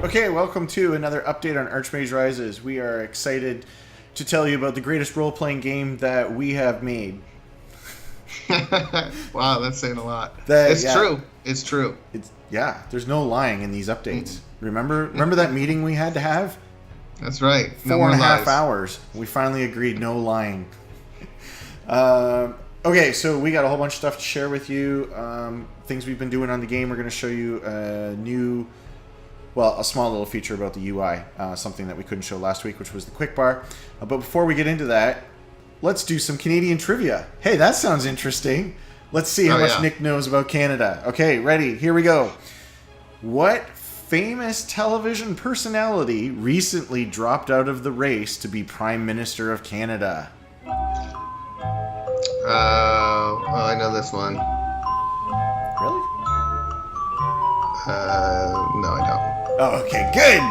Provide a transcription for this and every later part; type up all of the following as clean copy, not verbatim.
Okay, welcome to another update on Archmage Rises. We are excited to tell you about the greatest role-playing game that we have made. Wow, that's saying a lot. True. It's true. There's no lying in these updates. Remember that meeting we had to have? That's right. No 4.5 hours. We finally agreed, no lying. Okay, so we got a whole bunch of stuff to share with you. Things we've been doing on the game. We're going to show you a small little feature about the UI, something that we couldn't show last week, which was the quick bar. But before we get into that, let's do some Canadian trivia. Hey, that sounds interesting. Let's see how much Nick knows about Canada. Okay, ready? Here we go. What famous television personality recently dropped out of the race to be Prime Minister of Canada? I know this one. Really? No, I don't. Oh, okay, good.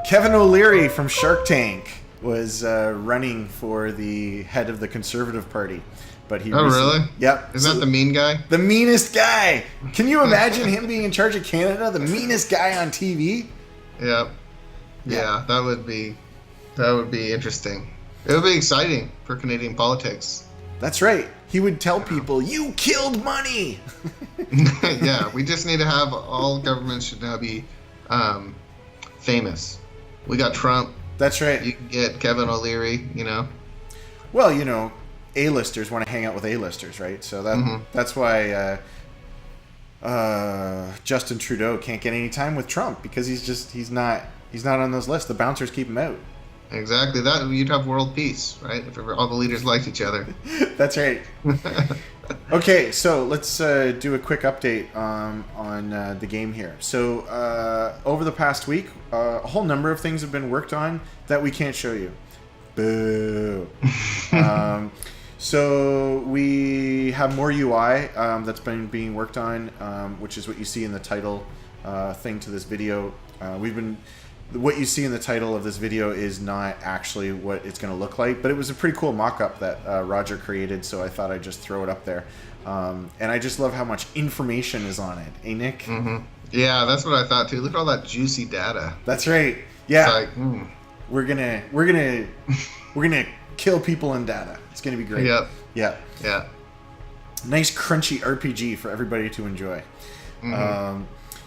Kevin O'Leary from Shark Tank was running for the head of the Conservative Party, but he. Really? Yep. Is that the mean guy? The meanest guy. Can you imagine him being in charge of Canada? The meanest guy on TV. Yep. Yeah, that would be interesting. It would be exciting for Canadian politics. That's right. He would tell people, "You killed money." Yeah, we just need to have all governments should now be famous. We got Trump. That's right. You can get Kevin O'Leary, Well, A-listers want to hang out with A-listers, right? So that's why Justin Trudeau can't get any time with Trump, because he's not on those lists. The bouncers keep him out. Exactly. That you'd have world peace, right? If all the leaders liked each other. That's right. Okay, so let's do a quick update on the game here. So over the past week, a whole number of things have been worked on that we can't show you. Boo. So we have more UI that's been being worked on, which is what you see in the title thing to this video. What you see in the title of this video is not actually what it's going to look like, but it was a pretty cool mock-up that Roger created, so I thought I'd just throw it up there. And I just love how much information is on it. Eh, Nick? Mm-hmm. Yeah, that's what I thought too. Look at all that juicy data. That's right. Yeah. It's like, we're gonna kill people in data. It's gonna be great. Yep. Yeah. Nice crunchy RPG for everybody to enjoy. Mm-hmm.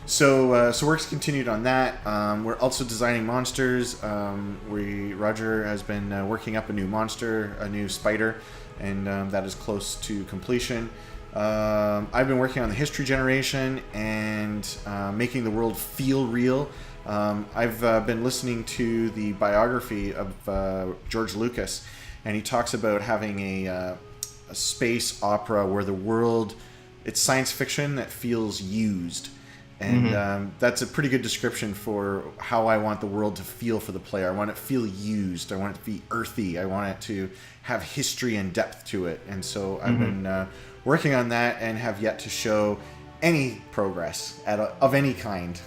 So work's continued on that. We're also designing monsters. Roger has been working up a new monster, a new spider, and that is close to completion. I've been working on the history generation and making the world feel real. I've been listening to the biography of George Lucas, and he talks about having a space opera where the world, it's science fiction that feels used. And that's a pretty good description for how I want the world to feel for the player. I want it to feel used. I want it to be earthy. I want it to have history and depth to it. And so I've been working on that and have yet to show any progress of any kind.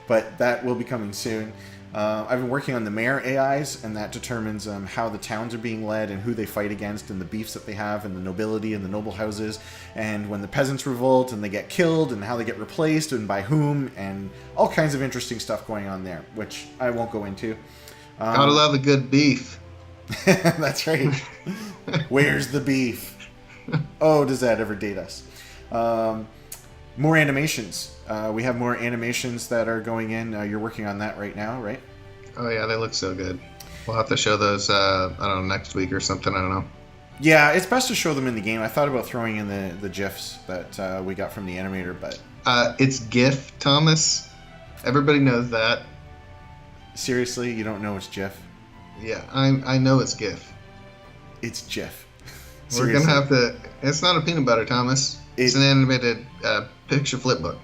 But that will be coming soon. I've been working on the mayor AIs, and that determines how the towns are being led and who they fight against and the beefs that they have and the nobility and the noble houses, and when the peasants revolt and they get killed and how they get replaced and by whom, and all kinds of interesting stuff going on there, which I won't go into. Gotta love a good beef. That's right. Where's the beef? Oh, does that ever date us? More animations. We have more animations that are going in. You're working on that right now, right? Oh yeah, they look so good. We'll have to show those, I don't know, next week or something. I don't know. Yeah, it's best to show them in the game. I thought about throwing in the GIFs that we got from the animator, but... It's GIF, Thomas. Everybody knows that. Seriously? You don't know it's GIF? Yeah, I know it's GIF. It's GIF. We're going to have to... It's not a peanut butter, Thomas. It's an animated picture flip book.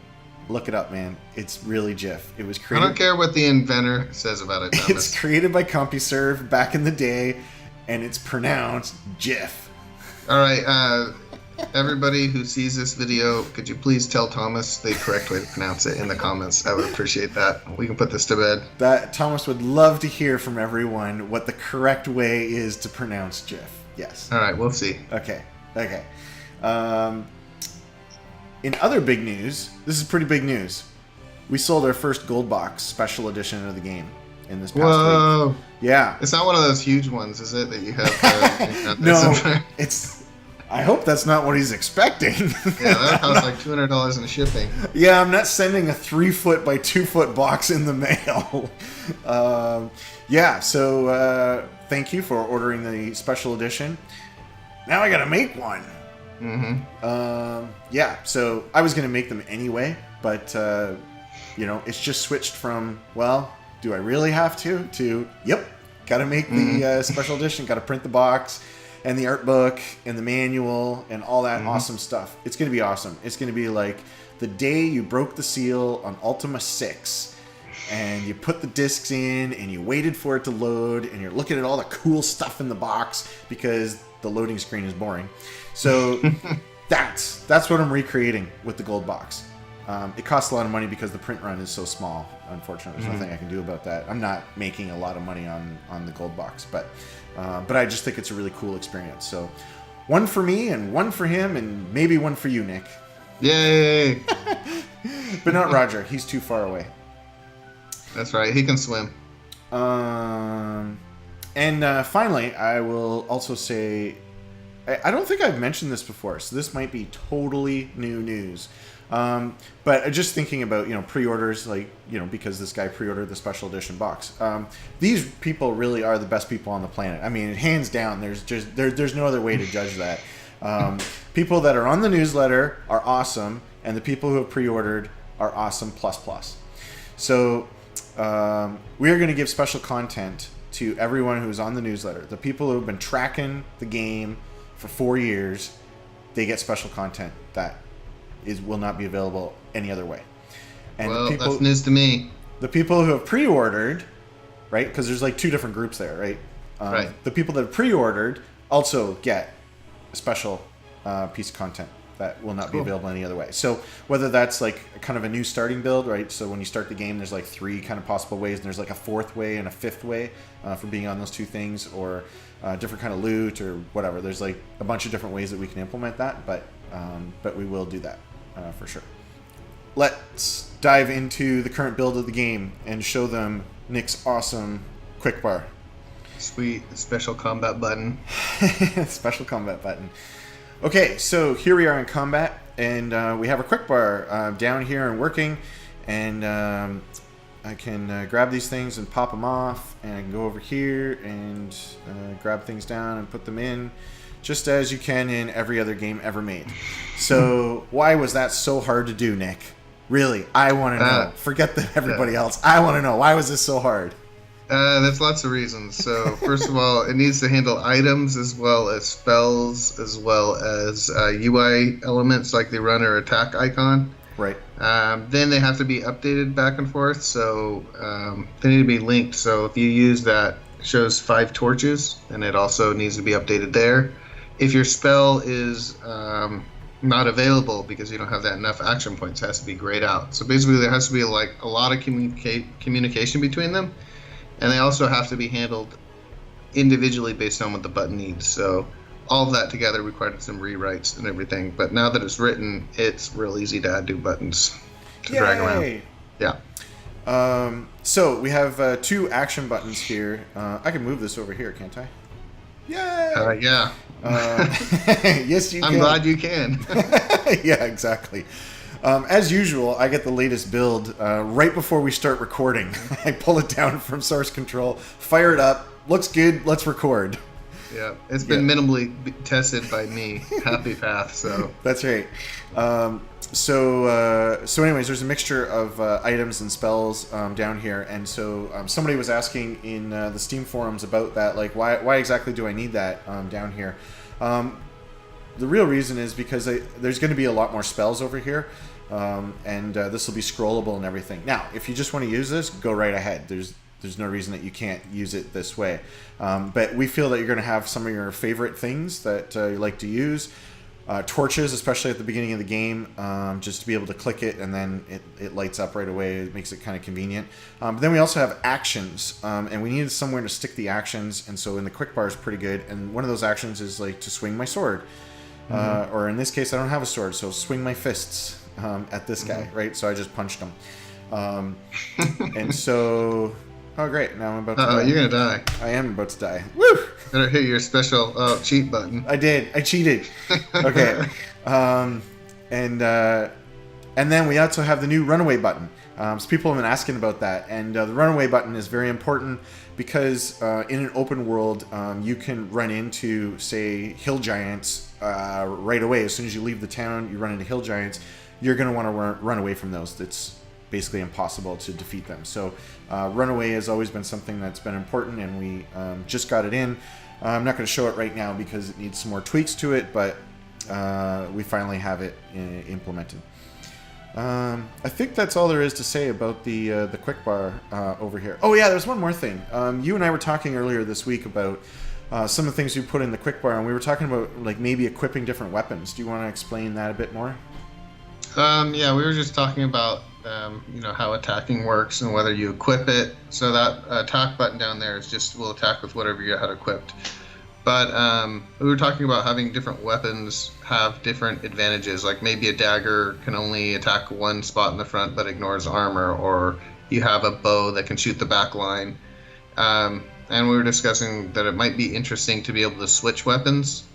Look it up, man. It's really GIF. It was created... I don't care what the inventor says about it, Thomas. It's created by CompuServe back in the day, and it's pronounced GIF. All right, everybody who sees this video, could you please tell Thomas the correct way to pronounce it in the comments? I would appreciate that. We can put this to bed. That Thomas would love to hear from everyone what the correct way is to pronounce GIF. Yes. All right, we'll see. Okay. in other big news, this is pretty big news. We sold our first gold box special edition of the game in this past Whoa. week. Yeah. It's not one of those huge ones, is it, that you have? No, it's. I hope that's not what he's expecting. Yeah, that costs like $200 in shipping. Yeah, I'm not sending a 3-foot by 2-foot box in the mail. Yeah, so thank you for ordering the special edition. Now I gotta make one. Yeah, so I was gonna make them anyway, but it's just switched from, well, do I really have to yep, gotta make the special edition, gotta print the box and the art book and the manual and all that awesome stuff. It's gonna be awesome. It's gonna be like the day you broke the seal on Ultima 6 and you put the discs in and you waited for it to load and you're looking at all the cool stuff in the box because the loading screen is boring. So that's what I'm recreating with the gold box. It costs a lot of money because the print run is so small. Unfortunately, there's nothing I can do about that. I'm not making a lot of money on the gold box, but I just think it's a really cool experience. So one for me and one for him and maybe one for you, Nick. Yay! But not Roger. He's too far away. That's right. He can swim. And finally, I will also say, I don't think I've mentioned this before, so this might be totally new news. But just thinking about, pre-orders, because this guy pre-ordered the special edition box. These people really are the best people on the planet. I mean, hands down, there's no other way to judge that. People that are on the newsletter are awesome, and the people who have pre-ordered are awesome plus. So we are going to give special content to everyone who's on the newsletter. The people who have been tracking the game for 4 years, they get special content that will not be available any other way. And well, that's news to me. The people who have pre-ordered, right? Because there's like 2 different groups there, right? Right. The people that have pre-ordered also get a special piece of content that will not be available any other way. So whether that's like kind of a new starting build, right? So when you start the game, there's like 3 kind of possible ways, and there's like a 4th way and a 5th way for being on those 2 things, or different kind of loot or whatever. There's like a bunch of different ways that we can implement that, but we will do that for sure. Let's dive into the current build of the game and show them Nick's awesome quick bar. Sweet special combat button. Special combat button. Okay, so here we are in combat, and we have a quick bar down here and working, and I can grab these things and pop them off, and I can go over here and grab things down and put them in, just as you can in every other game ever made. So why was that so hard to do, Nick? Really, I want to know. Forget everybody else. I want to know, why was this so hard? There's lots of reasons. So first of all, it needs to handle items as well as spells, as well as UI elements like the run or attack icon. Right. Then they have to be updated back and forth, so they need to be linked. So if you use that, it shows 5 torches, and it also needs to be updated there. If your spell is not available because you don't have that enough action points, it has to be grayed out. So basically there has to be like a lot of communication between them. And they also have to be handled individually based on what the button needs. So all of that together required some rewrites and everything. But now that it's written, it's real easy to add new buttons to drag around. Yeah. So we have 2 action buttons here. I can move this over here, can't I? Yay! Yeah. Yes, you can. I'm glad you can. Yeah, exactly. As usual, I get the latest build right before we start recording. I pull it down from source control, fire it up, looks good, let's record. Yeah, it's been minimally tested by me, Happy Path, so. That's right. So anyways, there's a mixture of items and spells down here, and so somebody was asking in the Steam forums about that, like, why exactly do I need that down here? The real reason is because there's going to be a lot more spells over here, and this will be scrollable and everything. Now, if you just want to use this, go right ahead. There's no reason that you can't use it this way. But we feel that you're going to have some of your favorite things that you like to use. Torches, especially at the beginning of the game, just to be able to click it and then it lights up right away. It makes it kind of convenient. But then we also have actions, and we needed somewhere to stick the actions, and so in the quick bar is pretty good. And one of those actions is like to swing my sword. Or in this case, I don't have a sword, so swing my fists at this guy, right? So I just punched him. And so... Oh, great. Now I'm about to die. You're going to die. I am about to die. Woo! Better hit your special cheat button. I did. I cheated. Okay. And then we also have the new runaway button. So people have been asking about that. And the runaway button is very important because in an open world, you can run into, say, hill giants right away. As soon as you leave the town, you run into hill giants. You're going to want to run away from those. It's basically impossible to defeat them. So runaway has always been something that's been important, and we just got it in. I'm not going to show it right now because it needs some more tweaks to it, but we finally have it implemented. I think that's all there is to say about the quick bar over here. Oh yeah, there's one more thing. You and I were talking earlier this week about some of the things you put in the quick bar, and we were talking about like maybe equipping different weapons. Do you want to explain that a bit more? Yeah, we were just talking about how attacking works and whether you equip it. So that attack button down there is just will attack with whatever you had equipped. But we were talking about having different weapons have different advantages. Like maybe a dagger can only attack one spot in the front but ignores armor, or you have a bow that can shoot the back line. And we were discussing that it might be interesting to be able to switch weapons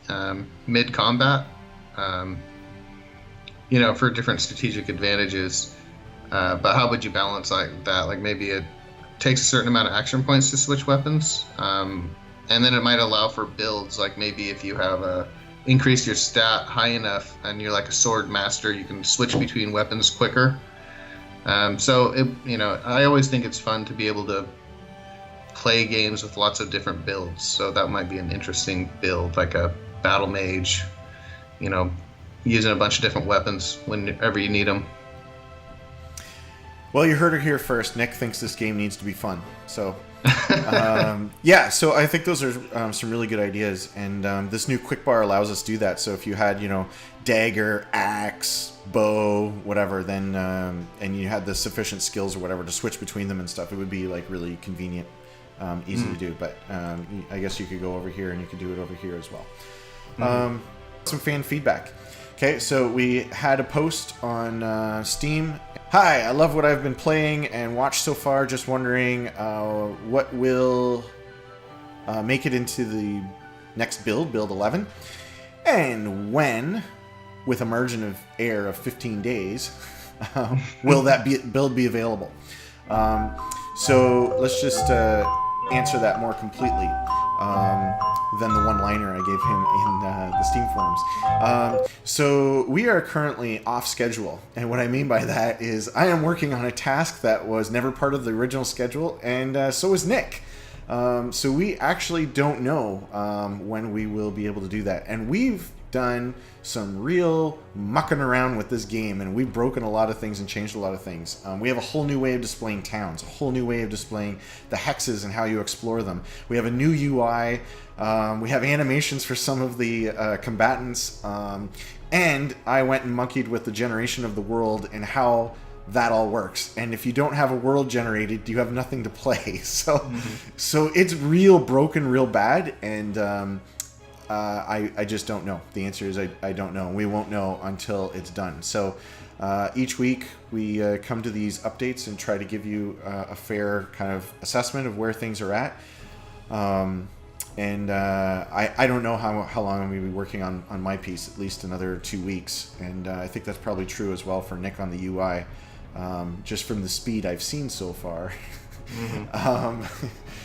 mid-combat, for different strategic advantages. But how would you balance like that? Like maybe it takes a certain amount of action points to switch weapons, and then it might allow for builds. Like maybe if you have increase your stat high enough and you're like a sword master, you can switch between weapons quicker. So I always think it's fun to be able to play games with lots of different builds. So that might be an interesting build, like a battle mage, using a bunch of different weapons whenever you need them. Well, you heard it here first. Nick thinks this game needs to be fun. So, so I think those are some really good ideas. And this new quick bar allows us to do that. So if you had, dagger, axe, bow, whatever, then and you had the sufficient skills or whatever to switch between them and stuff, it would be like really convenient, easy to do. But I guess you could go over here and you could do it over here as well. Some fan feedback. Okay, so we had a post on Steam. Hi, I love what I've been playing and watched so far. Just wondering what will make it into the next build 11, and when, with a margin of error of 15 days, will that build be available? So let's just answer that more completely than the one-liner I gave him in the Steam forums. So we are currently off schedule, and what I mean by that is I am working on a task that was never part of the original schedule, and so is Nick. So we actually don't know when we will be able to do that, and we've done some real mucking around with this game, and we've broken a lot of things and changed a lot of things. We have a whole new way of displaying towns, a whole new way of displaying the hexes and how you explore them. We have a new UI. We have animations for some of the combatants, and I went and monkeyed with the generation of the world and how that all works. And if you don't have a world generated, you have nothing to play. So it's real broken, real bad, and I just don't know. The answer is I don't know. We won't know until it's done. So each week we come to these updates and try to give you a fair kind of assessment of where things are at. And I don't know how long I'm going to be working on my piece, at least another 2 weeks. And I think that's probably true as well for Nick on the UI, just from the speed I've seen so far.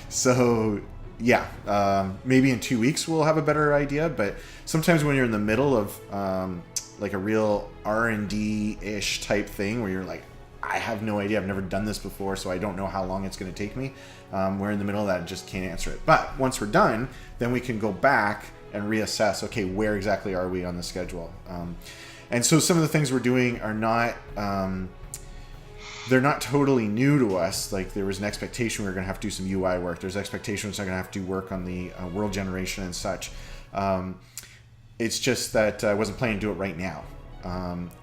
So yeah, maybe in 2 weeks we'll have a better idea. But sometimes when you're in the middle of like a real R&D-ish type thing where you're like, I have no idea, I've never done this before, so I don't know how long it's going to take me. We're in the middle of that and just can't answer it. But once we're done, then we can go back and reassess, okay, where exactly are we on the schedule? And so some of the things we're doing are not, they're not totally new to us. Like there was an expectation we were going to have to do some UI work. There's expectations we're going to have to do work on the world generation and such. It's just that I wasn't planning to do it right now.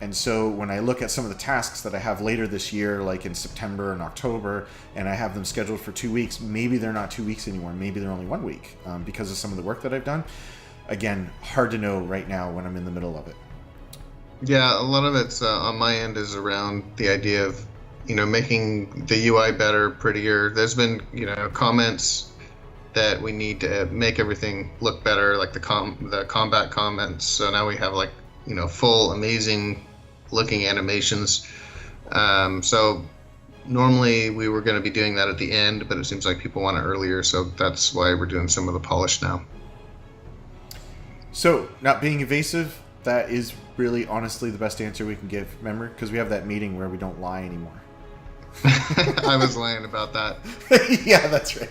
And so when I look at some of the tasks that I have later this year, like in September and October, and I have them scheduled for 2 weeks, maybe they're not 2 weeks anymore. Maybe they're only 1 week because of some of the work that I've done. again, hard to know right now when I'm in the middle of it. Yeah, a lot of it's on my end is around the idea of, making the UI better, prettier. There's been, comments that we need to make everything look better, like the combat comments. So now we have full amazing looking animations. So normally we were going to be doing that at the end, but it seems like people want it earlier, so that's why we're doing some of the polish now. So, not being evasive, that is really honestly the best answer we can give. Remember? Because we have that meeting where we don't lie anymore. I was lying about that. Yeah, that's right.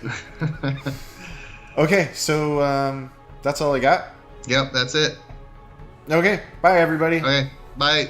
Okay, so that's all I got. Yep, that's it. Okay, bye everybody. Okay, bye.